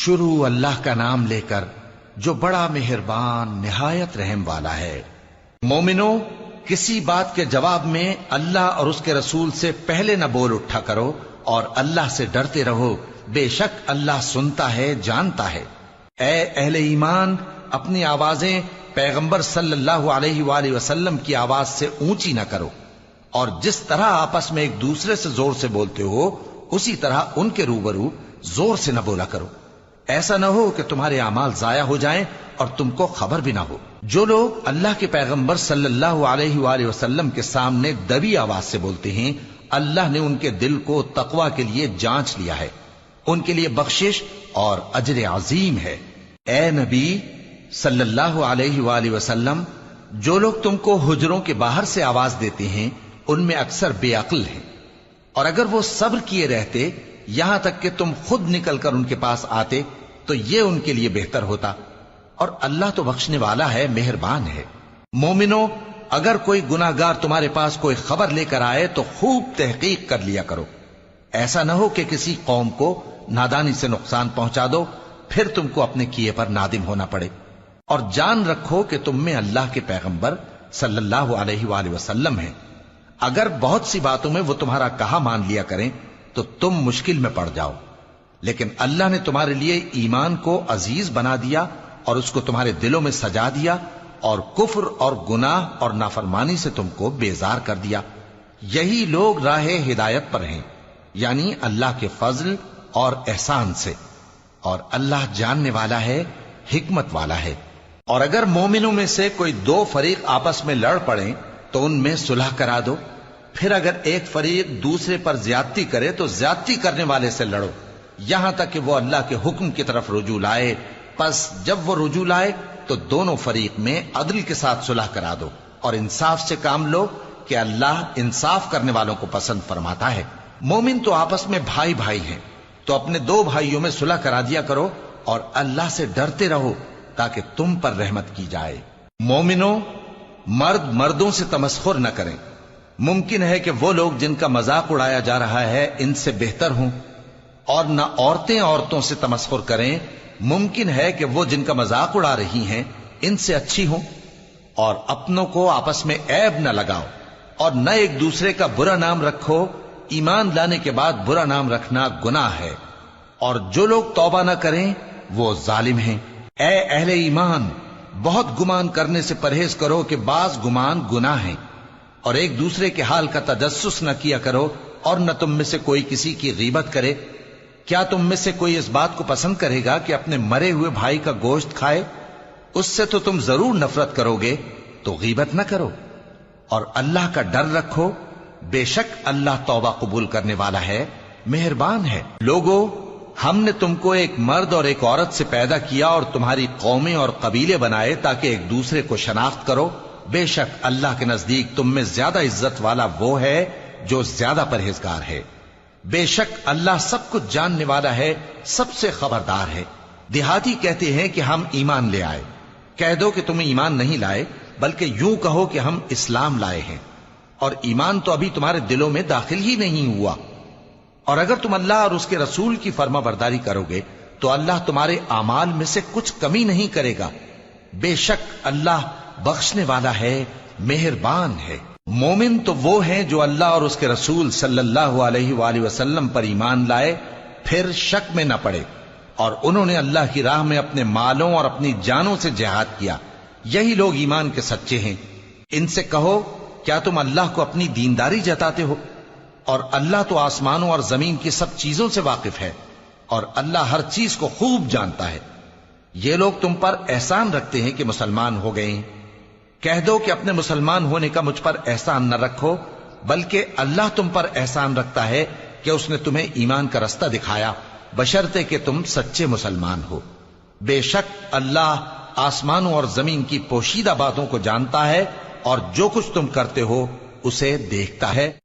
شروع اللہ کا نام لے کر جو بڑا مہربان نہایت رحم والا ہے۔ مومنو، کسی بات کے جواب میں اللہ اور اس کے رسول سے پہلے نہ بول اٹھا کرو اور اللہ سے ڈرتے رہو، بے شک اللہ سنتا ہے، جانتا ہے۔ اے اہل ایمان، اپنی آوازیں پیغمبر صلی اللہ علیہ وآلہ وسلم کی آواز سے اونچی نہ کرو، اور جس طرح آپس میں ایک دوسرے سے زور سے بولتے ہو اسی طرح ان کے روبرو زور سے نہ بولا کرو، ایسا نہ ہو کہ تمہارے اعمال ضائع ہو جائیں اور تم کو خبر بھی نہ ہو۔ جو لوگ اللہ کے پیغمبر صلی اللہ علیہ وآلہ وسلم کے سامنے دبی آواز سے بولتے ہیں، اللہ نے ان کے دل کو تقوی کے لیے جانچ لیا ہے، ان کے لیے بخشش اور اجر عظیم ہے۔ اے نبی صلی اللہ علیہ وآلہ وسلم، جو لوگ تم کو حجروں کے باہر سے آواز دیتے ہیں ان میں اکثر بے عقل ہیں، اور اگر وہ صبر کیے رہتے یہاں تک کہ تم خود نکل کر ان کے پاس آتے تو یہ ان کے لیے بہتر ہوتا، اور اللہ تو بخشنے والا ہے، مہربان ہے۔ مومنو، اگر کوئی گناہگار تمہارے پاس کوئی خبر لے کر آئے تو خوب تحقیق کر لیا کرو، ایسا نہ ہو کہ کسی قوم کو نادانی سے نقصان پہنچا دو پھر تم کو اپنے کیے پر نادم ہونا پڑے۔ اور جان رکھو کہ تم میں اللہ کے پیغمبر صلی اللہ علیہ وآلہ وسلم ہیں، اگر بہت سی باتوں میں وہ تمہارا کہا مان لیا کریں تو تم مشکل میں پڑ جاؤ، لیکن اللہ نے تمہارے لیے ایمان کو عزیز بنا دیا اور اس کو تمہارے دلوں میں سجا دیا، اور کفر اور گناہ اور نافرمانی سے تم کو بیزار کر دیا۔ یہی لوگ راہ ہدایت پر ہیں، یعنی اللہ کے فضل اور احسان سے، اور اللہ جاننے والا ہے، حکمت والا ہے۔ اور اگر مومنوں میں سے کوئی دو فریق آپس میں لڑ پڑیں تو ان میں صلح کرا دو، پھر اگر ایک فریق دوسرے پر زیادتی کرے تو زیادتی کرنے والے سے لڑو، یہاں تک کہ وہ اللہ کے حکم کی طرف رجوع لائے۔ پس جب وہ رجوع لائے تو دونوں فریق میں عدل کے ساتھ صلح کرا دو، اور انصاف سے کام لو کہ اللہ انصاف کرنے والوں کو پسند فرماتا ہے۔ مومن تو آپس میں بھائی بھائی ہیں، تو اپنے دو بھائیوں میں صلح کرا دیا کرو، اور اللہ سے ڈرتے رہو تاکہ تم پر رحمت کی جائے۔ مومنوں، مرد مردوں سے تمسخر نہ کریں، ممکن ہے کہ وہ لوگ جن کا مذاق اڑایا جا رہا ہے ان سے بہتر ہوں، اور نہ عورتیں عورتوں سے تمسخر کریں، ممکن ہے کہ وہ جن کا مذاق اڑا رہی ہیں ان سے اچھی ہوں۔ اور اپنوں کو آپس میں عیب نہ لگاؤ، اور نہ ایک دوسرے کا برا نام رکھو، ایمان لانے کے بعد برا نام رکھنا گناہ ہے، اور جو لوگ توبہ نہ کریں وہ ظالم ہیں۔ اے اہل ایمان، بہت گمان کرنے سے پرہیز کرو کہ بعض گمان گناہ ہیں، اور ایک دوسرے کے حال کا تجسس نہ کیا کرو، اور نہ تم میں سے کوئی کسی کی غیبت کرے۔ کیا تم میں سے کوئی اس بات کو پسند کرے گا کہ اپنے مرے ہوئے بھائی کا گوشت کھائے؟ اس سے تو تم ضرور نفرت کرو گے، تو غیبت نہ کرو، اور اللہ کا ڈر رکھو، بے شک اللہ توبہ قبول کرنے والا ہے، مہربان ہے۔ لوگو، ہم نے تم کو ایک مرد اور ایک عورت سے پیدا کیا اور تمہاری قومیں اور قبیلے بنائے تاکہ ایک دوسرے کو شناخت کرو، بے شک اللہ کے نزدیک تم میں زیادہ عزت والا وہ ہے جو زیادہ پرہیزگار ہے۔ بے شک اللہ سب کچھ جاننے والا ہے، سب سے خبردار ہے۔ دیہاتی کہتے ہیں کہ ہم ایمان لے آئے، کہہ دو کہ تم ایمان نہیں لائے، بلکہ یوں کہو کہ ہم اسلام لائے ہیں، اور ایمان تو ابھی تمہارے دلوں میں داخل ہی نہیں ہوا۔ اور اگر تم اللہ اور اس کے رسول کی فرما برداری کرو گے تو اللہ تمہارے اعمال میں سے کچھ کمی نہیں کرے گا، بے شک اللہ بخشنے والا ہے، مہربان ہے۔ مومن تو وہ ہیں جو اللہ اور اس کے رسول صلی اللہ علیہ وآلہ وسلم پر ایمان لائے پھر شک میں نہ پڑے، اور انہوں نے اللہ کی راہ میں اپنے مالوں اور اپنی جانوں سے جہاد کیا، یہی لوگ ایمان کے سچے ہیں۔ ان سے کہو، کیا تم اللہ کو اپنی دینداری جتاتے ہو؟ اور اللہ تو آسمانوں اور زمین کی سب چیزوں سے واقف ہے، اور اللہ ہر چیز کو خوب جانتا ہے۔ یہ لوگ تم پر احسان رکھتے ہیں کہ مسلمان ہو گئے ہیں، کہہ دو کہ اپنے مسلمان ہونے کا مجھ پر احسان نہ رکھو، بلکہ اللہ تم پر احسان رکھتا ہے کہ اس نے تمہیں ایمان کا رستہ دکھایا، بشرطے کہ تم سچے مسلمان ہو۔ بے شک اللہ آسمانوں اور زمین کی پوشیدہ باتوں کو جانتا ہے، اور جو کچھ تم کرتے ہو اسے دیکھتا ہے۔